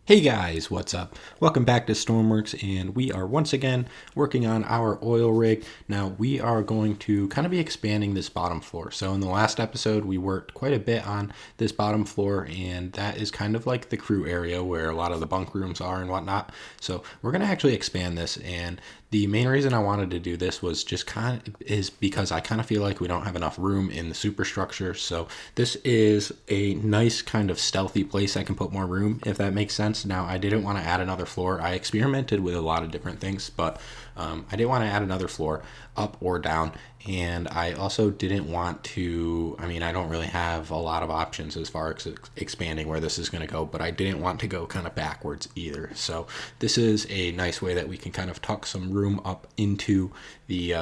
Hey guys, what's up? Welcome back to Stormworks, and we are once again working on our oil rig. Now, we are going to kind of be expanding this bottom floor. So in the last episode, we worked quite a bit on this bottom floor, and that is kind of like the crew area where a lot of the bunk rooms are and whatnot. So we're going to actually expand this, and the main reason I wanted to do this was because I kind of feel like we don't have enough room in the superstructure. So this is a nice kind of stealthy place I can put more room, if that makes sense. Now, I didn't want to add another floor. I experimented with a lot of different things, but I didn't want to add another floor up or down. And I also didn't want to, I don't really have a lot of options as far as expanding where this is going to go, but I didn't want to go kind of backwards either. So this is a nice way that we can kind of tuck some room up into the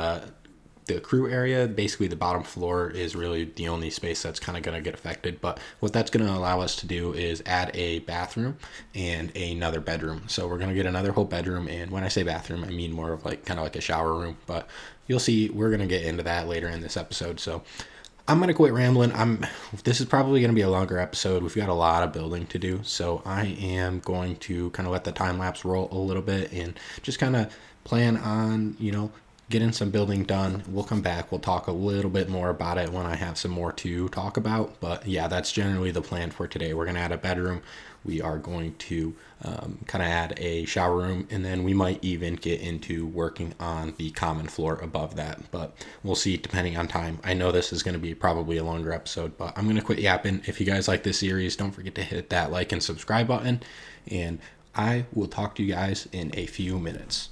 crew area. Basically, the bottom floor is really the only space that's kind of going to get affected. But what that's going to allow us to do is add a bathroom and another bedroom. So we're going to get another whole bedroom. And when I say bathroom, I mean more of kind of like a shower room. But you'll see, we're going to get into that later in this episode. So I'm going to quit rambling. This is probably going to be a longer episode. We've got a lot of building to do. So I am going to kind of let the time lapse roll a little bit and just kind of plan on, getting some building done. We'll come back. We'll talk a little bit more about it when I have some more to talk about. But yeah, that's generally the plan for today. We're going to add a bedroom. We are going to kind of add a shower room, and then we might even get into working on the common floor above that. But we'll see depending on time. I know this is going to be probably a longer episode, but I'm going to quit yapping. If you guys like this series, don't forget to hit that like and subscribe button. And I will talk to you guys in a few minutes.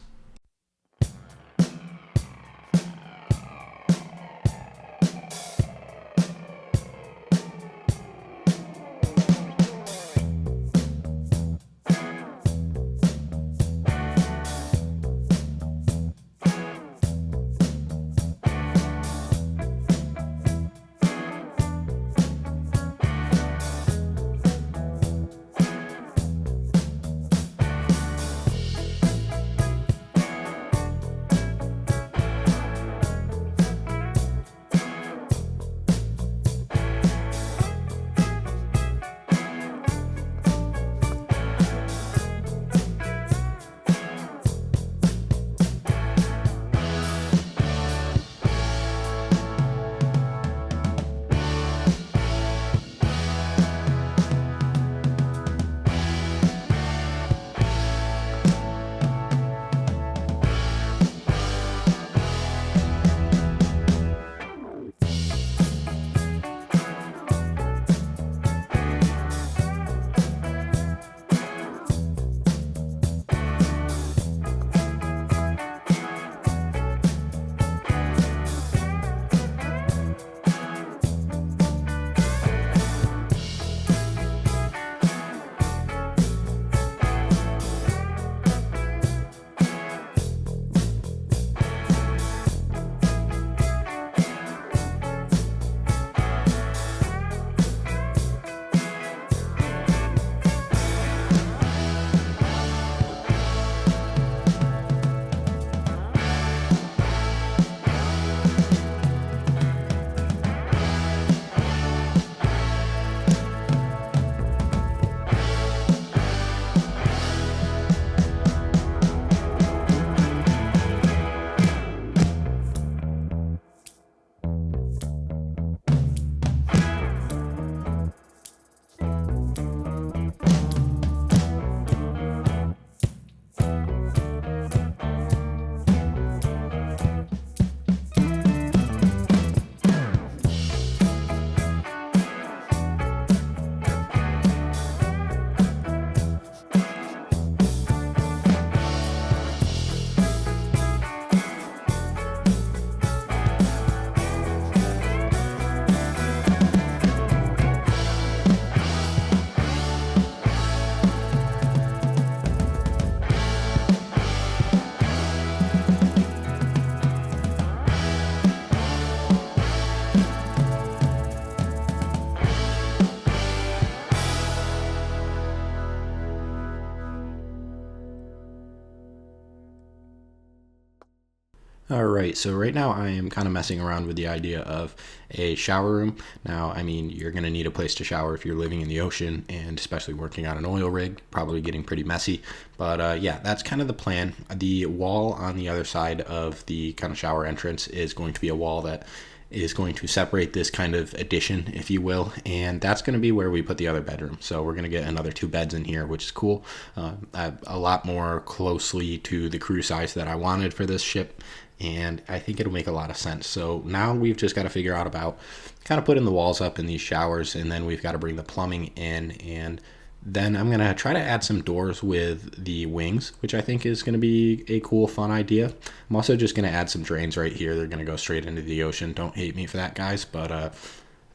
All right, so right now I am kind of messing around with the idea of a shower room. Now, I mean, you're going to need a place to shower if you're living in the ocean and especially working on an oil rig, probably getting pretty messy. But yeah, that's kind of the plan. The wall on the other side of the kind of shower entrance is going to be a wall that is going to separate this kind of addition, if you will, and that's going to be where we put the other bedroom. So we're going to get another 2 beds in here, which is cool. A lot more closely to the crew size that I wanted for this ship, and I think it'll make a lot of sense. So now we've just got to figure out about kind of putting the walls up in these showers, and then we've got to bring the plumbing in, and then I'm going to try to add some doors with the wings, which I think is going to be a cool, fun idea. I'm also just going to add some drains right here. They're going to go straight into the ocean. Don't hate me for that, guys, but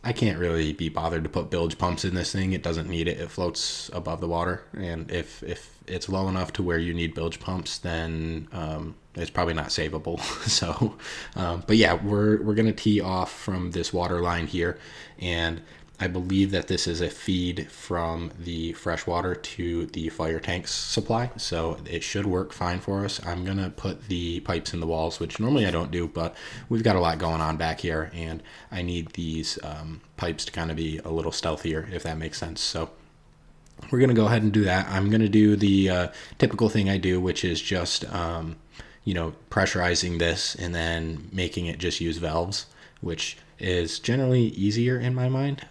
I can't really be bothered to put bilge pumps in this thing. It doesn't need it. It floats above the water, and if it's low enough to where you need bilge pumps, then it's probably not savable. So, but yeah, we're going to tee off from this water line here, and I believe that this is a feed from the freshwater to the fire tank's supply, so it should work fine for us. I'm going to put the pipes in the walls, which normally I don't do, but we've got a lot going on back here, and I need these pipes to kind of be a little stealthier, if that makes sense. So we're going to go ahead and do that. I'm going to do the typical thing I do, which is just, pressurizing this and then making it just use valves, which is generally easier in my mind.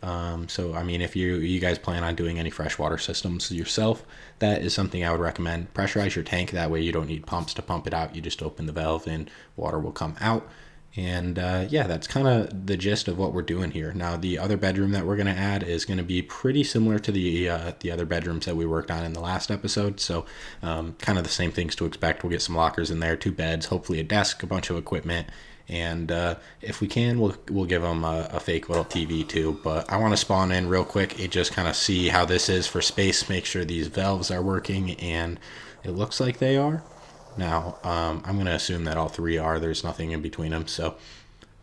So, I mean, if you guys plan on doing any freshwater systems yourself, that is something I would recommend. Pressurize your tank. That way you don't need pumps to pump it out. You just open the valve and water will come out. And yeah, that's kind of the gist of what we're doing here. Now, the other bedroom that we're going to add is going to be pretty similar to the other bedrooms that we worked on in the last episode. So kind of the same things to expect. We'll get some lockers in there, 2 beds, hopefully a desk, a bunch of equipment. And if we can, we'll give them a fake little TV too. But I want to spawn in real quick and just kind of see how this is for space, make sure these valves are working, and it looks like they are. Now, I'm going to assume that all 3 are. There's nothing in between them. So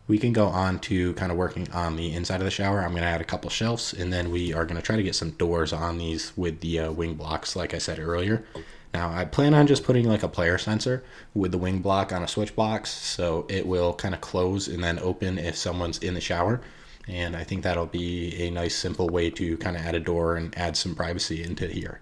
we can go on to kind of working on the inside of the shower. I'm going to add a couple shelves, and then we are going to try to get some doors on these with the wing blocks, like I said earlier. Now, I plan on just putting like a player sensor with the wing block on a switch box, so it will kind of close and then open if someone's in the shower. And I think that'll be a nice, simple way to kind of add a door and add some privacy into here.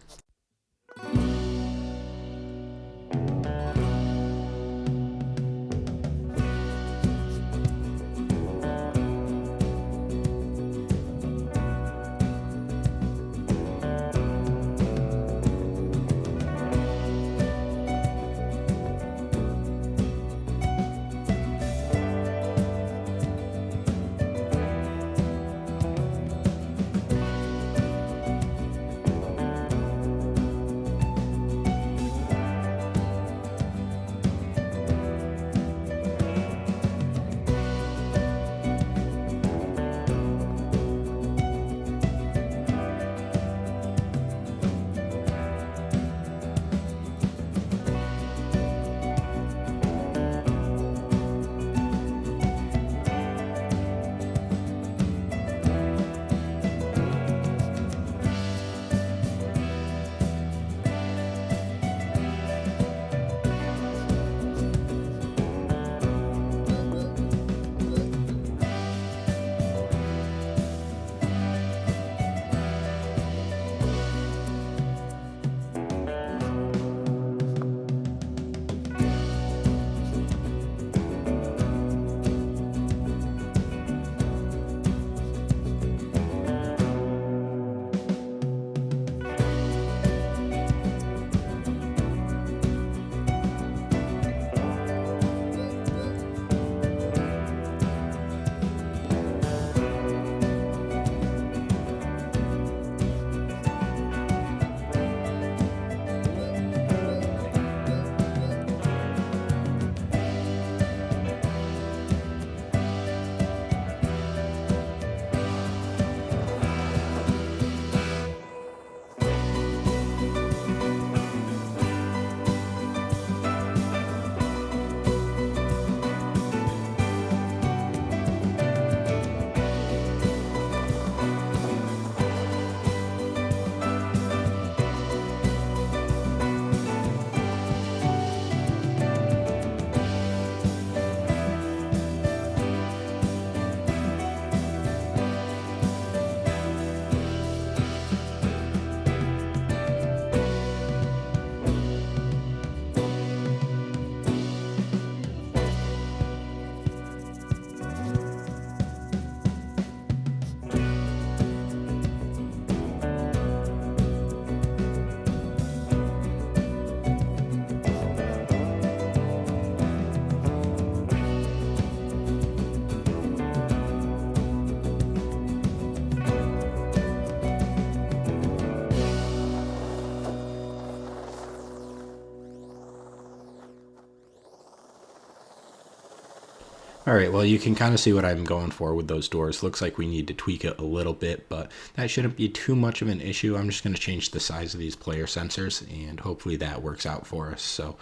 All right, well, you can kind of see what I'm going for with those doors. Looks like we need to tweak it a little bit, but that shouldn't be too much of an issue. I'm just going to change the size of these player sensors, and hopefully that works out for us. So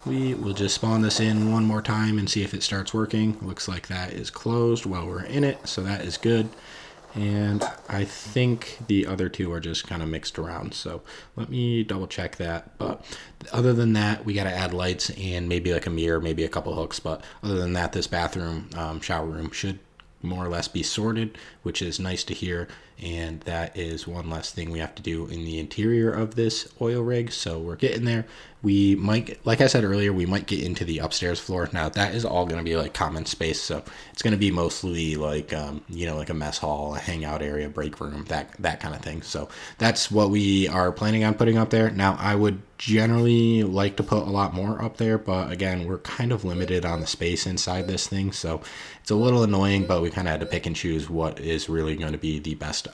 we will just spawn this in one more time and see if it starts working. Looks like that is closed while we're in it, so that is good. And I think the other two are just kind of mixed around, so let me double check that. But other than that, we got to add lights and maybe like a mirror, maybe a couple hooks. But other than that, this bathroom, shower room should more or less be sorted, which is nice to hear. And that is one less thing we have to do in the interior of this oil rig. So we're getting there. We might, like I said earlier, we might get into the upstairs floor. Now that is all going to be like common space. So it's going to be mostly like, like a mess hall, a hangout area, break room, that kind of thing. So that's what we are planning on putting up there. Now I would generally like to put a lot more up there, but again, we're kind of limited on the space inside this thing. So it's a little annoying, but we kind of had to pick and choose what is really going to be the best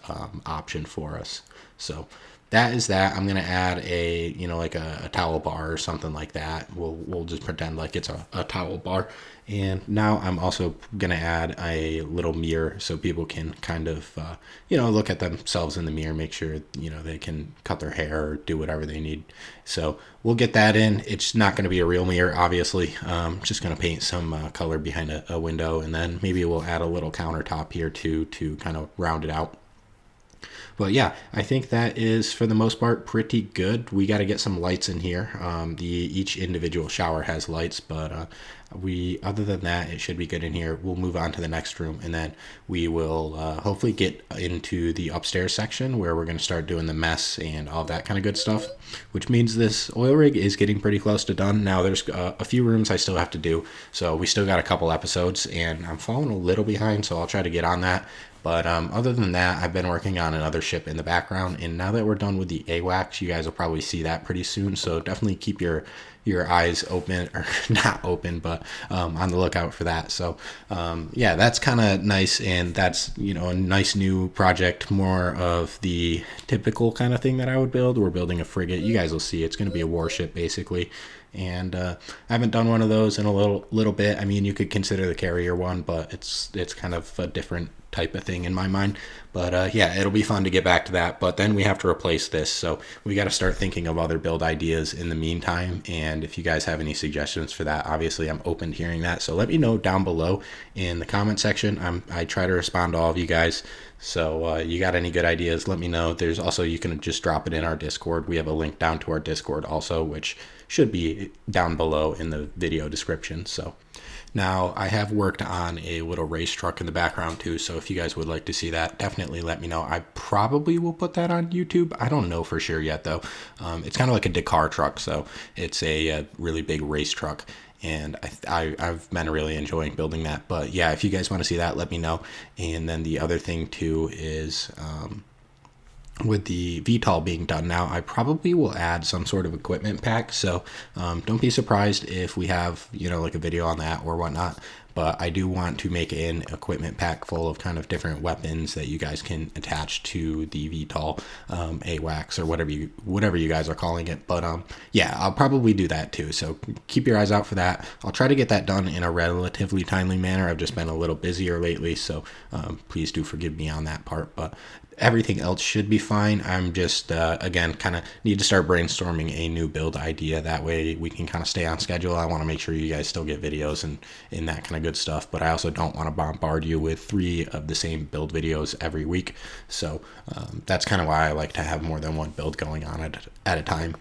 option for us. So that is that. I'm going to add a towel bar or something like that. We'll just pretend like it's a towel bar. And now I'm also going to add a little mirror so people can kind of, look at themselves in the mirror, make sure, they can cut their hair or do whatever they need. So we'll get that in. It's not going to be a real mirror, obviously. Just going to paint some color behind a window, and then maybe we'll add a little countertop here too to kind of round it out. But yeah, I think that is for the most part pretty good. We got to get some lights in here. Each individual shower has lights, but other than that, it should be good in here. We'll move on to the next room, and then we will hopefully get into the upstairs section where we're going to start doing the mess and all that kind of good stuff, which means this oil rig is getting pretty close to done. Now there's a few rooms I still have to do, so we still got a couple episodes, and I'm falling a little behind, so I'll try to get on that. But other than that, I've been working on another ship in the background, and now that we're done with the AWACS, you guys will probably see that pretty soon. So definitely keep your eyes open, or not open, but on the lookout for that. So that's kind of nice, and that's a nice new project, more of the typical kind of thing that I would build. We're building a frigate. You guys will see it's going to be a warship basically. And I haven't done one of those in a little bit. I mean, you could consider the carrier one, but it's kind of a different type of thing in my mind. But it'll be fun to get back to that. But then we have to replace this, so we got to start thinking of other build ideas in the meantime. And if you guys have any suggestions for that, obviously I'm open to hearing that. So let me know down below in the comment section. I try to respond to all of you guys. So you got any good ideas, let me know. There's also, you can just drop it in our Discord. We have a link down to our Discord also, which should be down below in the video description. So now I have worked on a little race truck in the background too, so if you guys would like to see that, definitely let me know. I probably will put that on YouTube. I don't know for sure yet though. It's kind of like a Dakar truck, so it's a really big race truck, and I've been really enjoying building that. But yeah, if you guys want to see that, let me know. And then the other thing too is with the VTOL being done now, I probably will add some sort of equipment pack. So don't be surprised if we have, like a video on that or whatnot. But I do want to make an equipment pack full of kind of different weapons that you guys can attach to the VTOL, AWACS, or whatever you guys are calling it. But I'll probably do that too. So keep your eyes out for that. I'll try to get that done in a relatively timely manner. I've just been a little busier lately, so please do forgive me on that part. But everything else should be fine. I'm just, again, kind of need to start brainstorming a new build idea. That way we can kind of stay on schedule. I want to make sure you guys still get videos and that kind of good stuff, but I also don't want to bombard you with 3 of the same build videos every week. So that's kind of why I like to have more than one build going on at a time.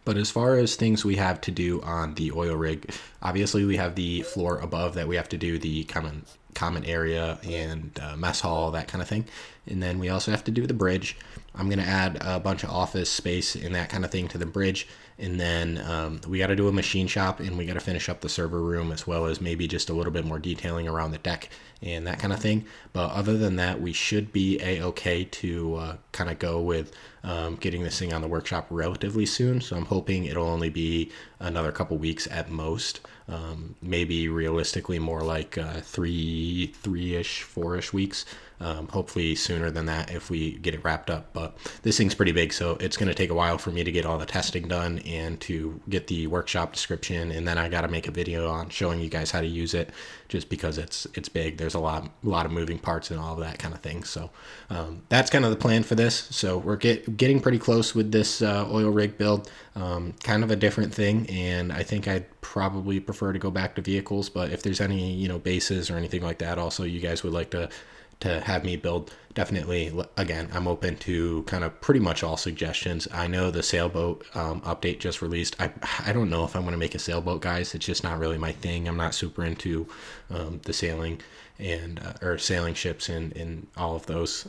But as far as things we have to do on the oil rig, obviously we have the floor above that we have to do, the common area and mess hall, that kind of thing. And then we also have to do the bridge. I'm going to add a bunch of office space and that kind of thing to the bridge. And then we got to do a machine shop, and we got to finish up the server room, as well as maybe just a little bit more detailing around the deck and that kind of thing. But other than that, we should be a-okay to kind of go with getting this thing on the workshop relatively soon. So I'm hoping it'll only be another couple weeks at most. Maybe realistically more like 3-ish, 4-ish weeks. hopefully sooner than that if we get it wrapped up. But this thing's pretty big, so it's going to take a while for me to get all the testing done and to get the workshop description, and then I got to make a video on showing you guys how to use it, just because it's big. There's a lot of moving parts and all of that kind of thing. So that's kind of the plan for this. So we're getting pretty close with this oil rig build. Kind of a different thing, and I think I'd probably prefer to go back to vehicles, but if there's any bases or anything like that also you guys would like to have me build, definitely, again, I'm open to kind of pretty much all suggestions. I know the sailboat update just released. I don't know if I'm going to make a sailboat, guys. It's just not really my thing. I'm not super into the sailing and or sailing ships and all of those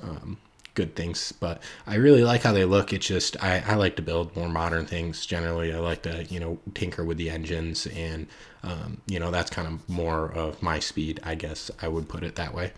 good things, but I really like how they look. It's just I like to build more modern things generally. I like to tinker with the engines, and that's kind of more of my speed, I guess I would put it that way.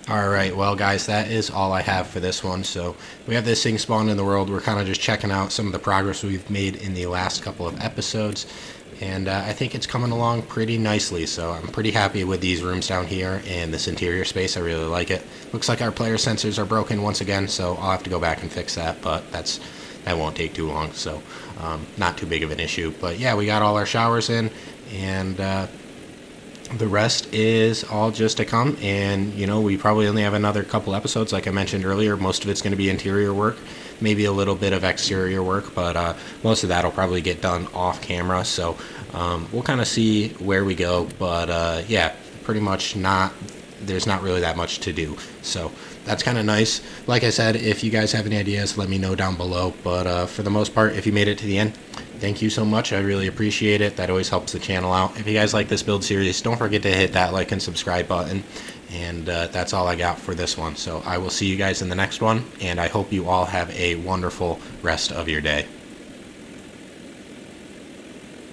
All right, well, guys, that is all I have for this one. So we have this thing spawned in the world. We're kind of just checking out some of the progress we've made in the last couple of episodes, and I think it's coming along pretty nicely. So I'm pretty happy with these rooms down here and this interior space. I really like it. Looks like our player sensors are broken once again, so I'll have to go back and fix that, but that won't take too long, so not too big of an issue. But yeah, we got all our showers in, and the rest is all just to come. And we probably only have another couple episodes, like I mentioned earlier. Most of it's going to be interior work, maybe a little bit of exterior work, but most of that will probably get done off camera. So we'll kind of see where we go, but yeah, pretty much there's not really that much to do, so that's kind of nice. Like I said, if you guys have any ideas, let me know down below, but for the most part, if you made it to the end, thank you so much. I really appreciate it. That always helps the channel out. If you guys like this build series, don't forget to hit that like and subscribe button, and that's all I got for this one. So I will see you guys in the next one, and I hope you all have a wonderful rest of your day.